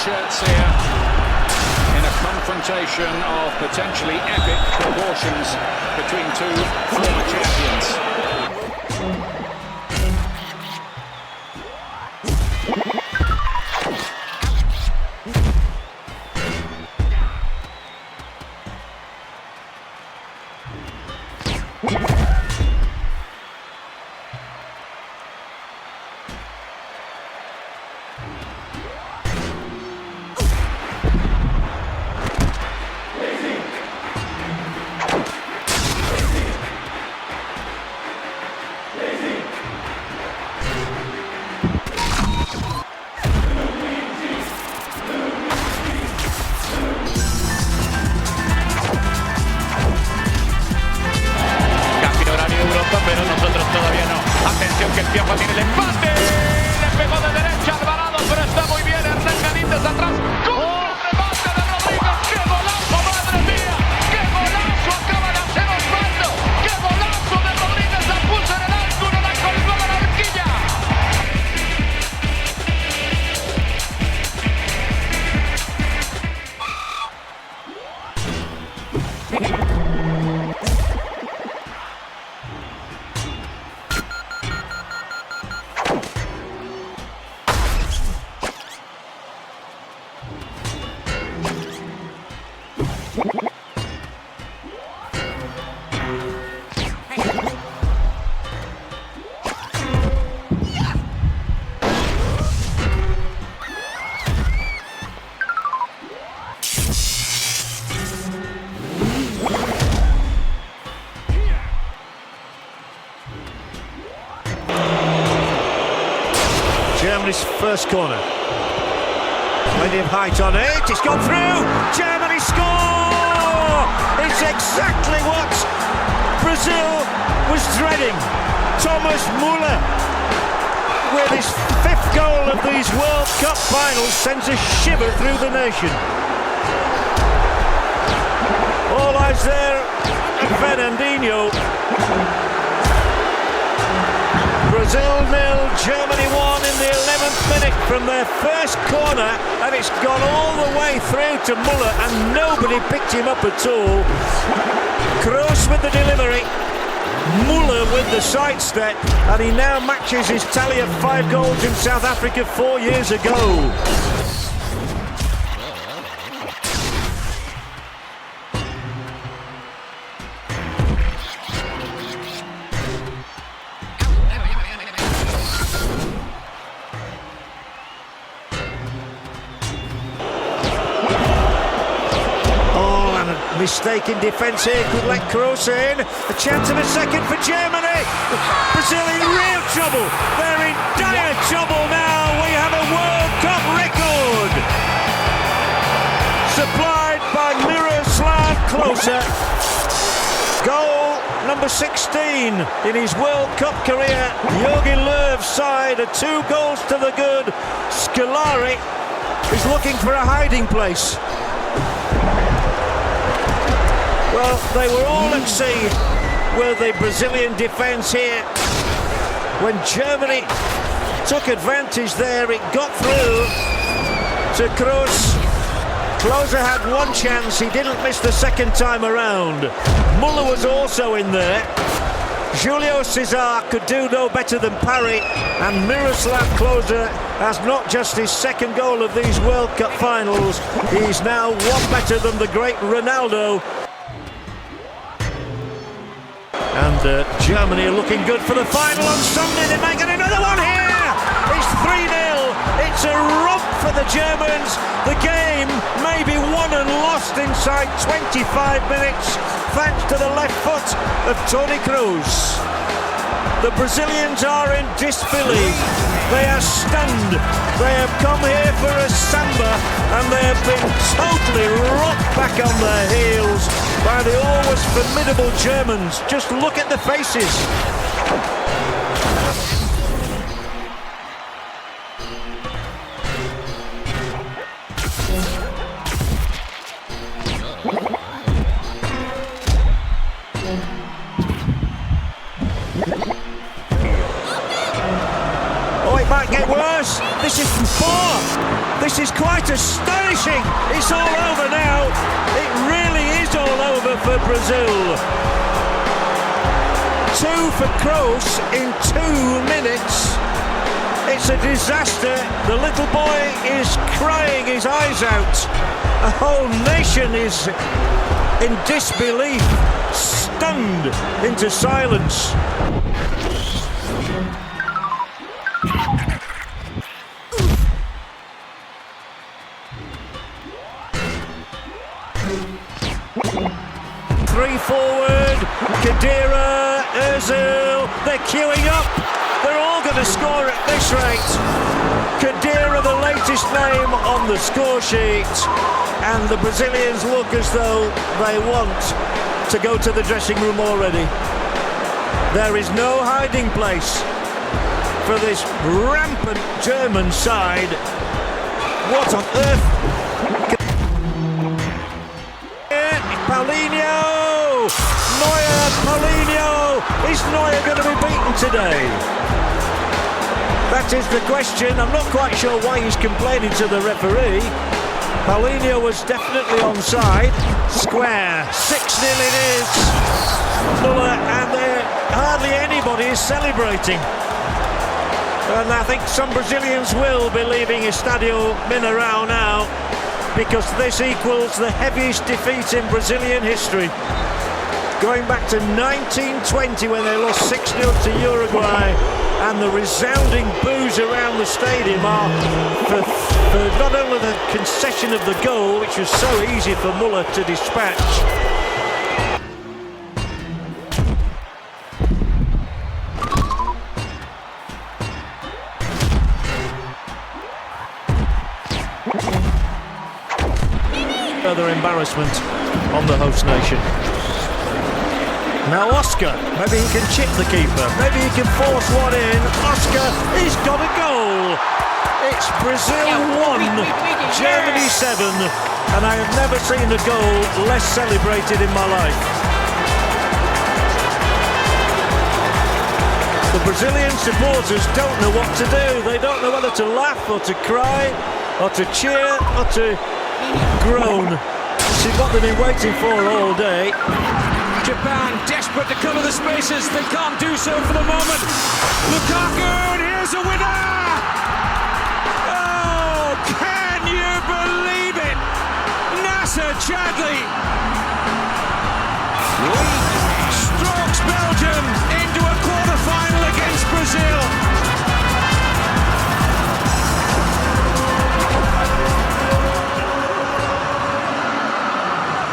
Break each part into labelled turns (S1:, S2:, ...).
S1: shirts here in a confrontation of potentially epic proportions between two former champions.
S2: Pero nosotros todavía no. Atención que el Piojo tiene el empate. Le pegó de derecha al Varado, pero está muy bien. Hernán desde atrás. ¡Gol! ¡Remate de Rodríguez! ¡Qué golazo, madre mía! ¡Qué golazo acaba de hacer Osvaldo! ¡Qué golazo de Rodríguez! La puso en el ángulo, la colgó a la horquilla.
S3: Germany's first corner. Plenty of height on it. It's gone through. Germany score! It's exactly what Brazil was dreading. Thomas Müller, with his fifth goal of these World Cup finals, sends a shiver through the nation. All eyes there at Fernandinho. Brazil 0, Germany 1 in the 11th minute from their first corner, and it's gone all the way through to Müller and nobody picked him up at all. Kroos with the delivery, Müller with the sidestep, and he now matches his tally of 5 goals in South Africa 4 years ago. Mistake in defence here could let Kroos in. A chance of a second for Germany. Brazil in real trouble. They're in dire trouble now. We have a World Cup record. Supplied by Miroslav Klose. Goal number 16 in his World Cup career. Jogi Löw's side are 2 goals to the good. Scolari is looking for a hiding place. Well, they were all at sea with the Brazilian defence here. When Germany took advantage there, it got through to Kroos. Klose had one chance, he didn't miss the second time around. Müller was also in there. Julio César could do no better than parry, and Miroslav Klose has not just his second goal of these World Cup finals, he's now one better than the great Ronaldo. And Germany are looking good for the final on Sunday. They might get another one here. It's 3-0. It's a romp for the Germans. The game may be won and lost inside 25 minutes, thanks to the left foot of Toni Kroos. The Brazilians are in disbelief. They are stunned. They have come here for a samba, and they have been totally rocked back on their heels by the always formidable Germans. Just look at the faces. Oh, it might get worse. This is from far. This This is quite astonishing. It's all over now. It really is all over for Brazil. 2 for Kroos in 2 minutes. It's a disaster. The little boy is crying his eyes out. A whole nation is in disbelief, stunned into silence. Three forward, Khedira, Özil, they're queuing up. They're all going to score at this rate. Khedira, the latest name on the score sheet, and the Brazilians look as though they want to go to the dressing room already. There is no hiding place for this rampant German side. What on earth? Paulinho! Neuer, Paulinho! Is Neuer going to be beaten today? That is the question. I'm not quite sure why he's complaining to the referee. Paulinho was definitely onside. Square. 6-0 it is. Muller, and hardly anybody is celebrating. And I think some Brazilians will be leaving Estadio Mineirão now, because this equals the heaviest defeat in Brazilian history. Going back to 1920 when they lost 6-0 to Uruguay, and the resounding boos around the stadium are for not only the concession of the goal, which was so easy for Muller to dispatch. Further embarrassment on the host nation. Now Oscar, maybe he can chip the keeper, maybe he can force one in. Oscar, he's got a goal. It's Brazil 1, Germany 7, and I have never seen a goal less celebrated in my life. The Brazilian supporters don't know what to do. They don't know whether to laugh or to cry or to cheer or to groan. This is what they've been waiting for all day.
S1: Japan desperate to cover the spaces. They can't do so for the moment. Lukaku, and here's a winner! Oh, can you believe it? Nasser Chadli strokes Belgium into a quarter-final against Brazil.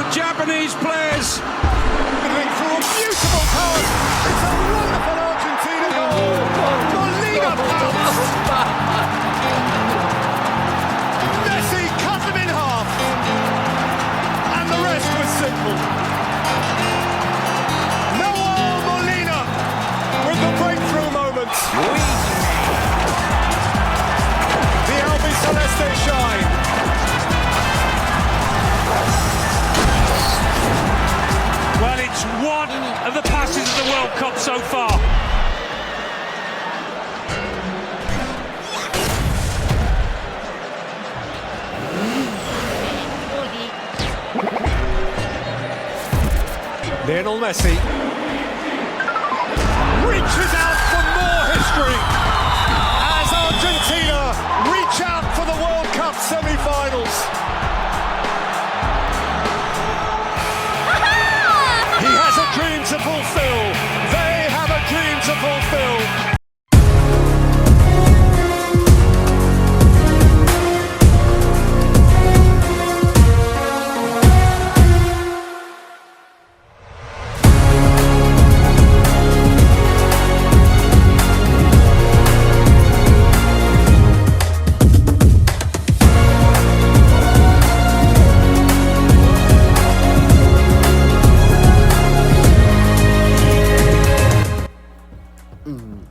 S1: The Japanese players
S4: through a beautiful pass. It's a wonderful Argentina goal. Molina pounced. Messi cut them in half. And the rest was simple. Noel Molina with the breakthrough moments. The Albi Celeste shine.
S5: Well, it's one of the passes of the World Cup so far.
S4: Lionel Messi reaches out for more history as Argentina reach out for the World Cup semi-finals. He has a dream to fulfill. They have a dream to fulfill.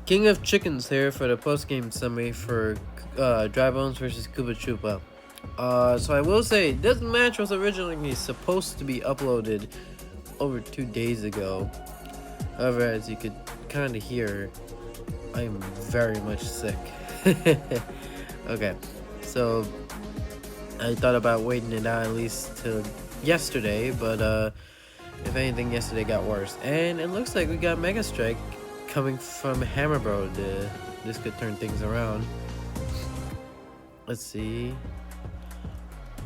S6: King of Chickens here for the post-game summary for Dry Bones versus Koopa Troopa. So I will say, this match was originally supposed to be uploaded over 2 days ago. However, as you could kind of hear, I am very much sick. Okay, so I thought about waiting it out at least till yesterday, but if anything, yesterday got worse. And it looks like we got Mega Strike coming from Hammer Bro. This could turn things around. Let's see.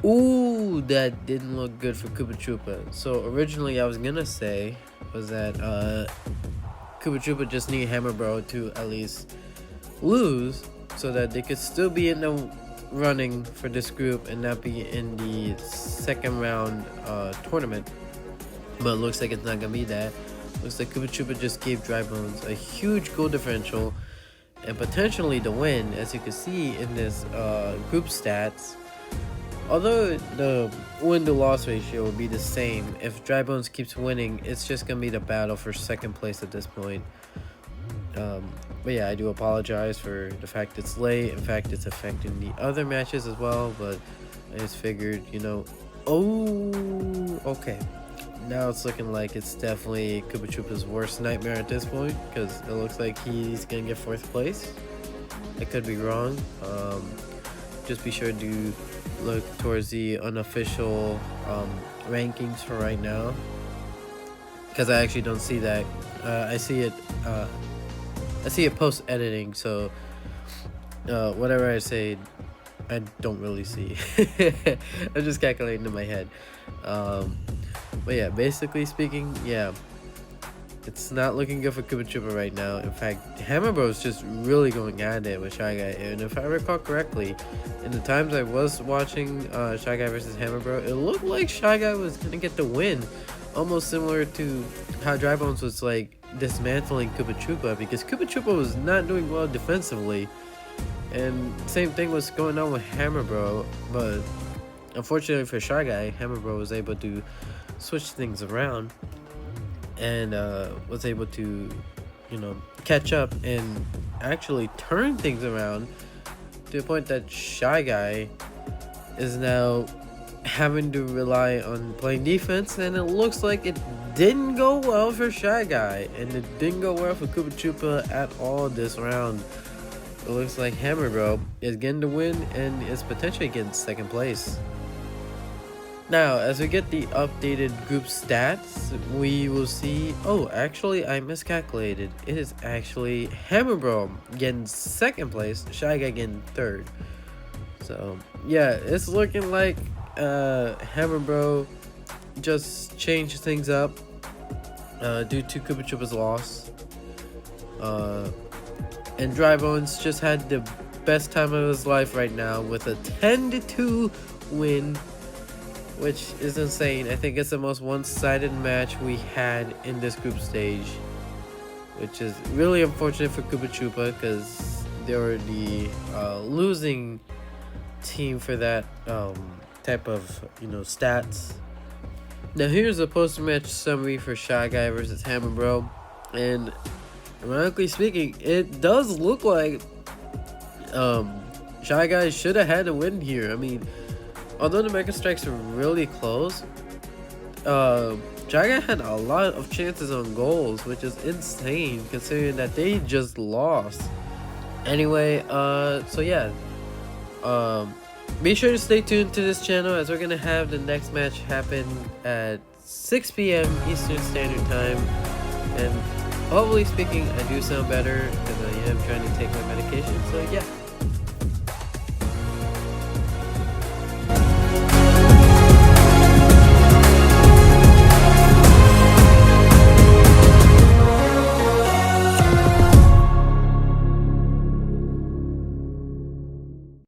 S6: Ooh, that didn't look good for Koopa Troopa. So originally I was gonna say was that Koopa Troopa just need Hammer Bro to at least lose so that they could still be in the running for this group and not be in the second round tournament. But it looks like it's not gonna be that. Looks like Koopa Troopa just gave Dry Bones a huge goal differential and potentially the win, as you can see in this group stats. Although the win-to-loss ratio will be the same, if Dry Bones keeps winning, it's just gonna be the battle for second place at this point. But yeah, I do apologize for the fact it's late. In fact, it's affecting the other matches as well, but I just figured, you know, oh, okay. Now it's looking like it's definitely Koopa Troopa's worst nightmare at this point, because it looks like he's gonna get 4th place. I could be wrong. Just be sure to look towards the unofficial rankings for right now, because I actually don't see that. I see it post editing, so whatever I say I don't really see. I'm just calculating in my head. But yeah, basically speaking, yeah, it's not looking good for Koopa Troopa right now. In fact, Hammer Bro is just really going at it with Shy Guy. And if I recall correctly, in the times I was watching Shy Guy versus Hammer Bro, it looked like Shy Guy was gonna get the win, almost similar to how Dry Bones was like dismantling Koopa Troopa, because Koopa Troopa was not doing well defensively, and same thing was going on with Hammer Bro. But unfortunately for Shy Guy, Hammer Bro was able to switch things around and was able to, you know, catch up and actually turn things around to the point that Shy Guy is now having to rely on playing defense, and it looks like it didn't go well for Shy Guy, and it didn't go well for Koopa Troopa at all this round. It looks like Hammer Bro is getting the win and is potentially getting 2nd place. Now, as we get the updated group stats, we will see... Oh, actually, I miscalculated. It is actually Hammer Bro getting 2nd place, Shy Guy getting 3rd. So, yeah, it's looking like Hammer Bro just changed things up due to Koopa Troopa's loss. And Dry Bones just had the best time of his life right now with a 10-2 win, which is insane. I think it's the most one-sided match we had in this group stage, which is really unfortunate for Koopa Troopa, because they were the losing team for that type of, you know, stats. Now here's a post-match summary for Shy Guy versus Hammer Bro, and ironically speaking, it does look like Shy Guy should have had a win here. I mean, although the Mega Strikes are really close, Shy Guy had a lot of chances on goals, which is insane considering that they just lost. Anyway, so yeah, be sure to stay tuned to this channel, as we're gonna have the next match happen at 6 p.m. Eastern Standard Time, and hopefully speaking, I do sound better because I am trying to take my medication. So yeah.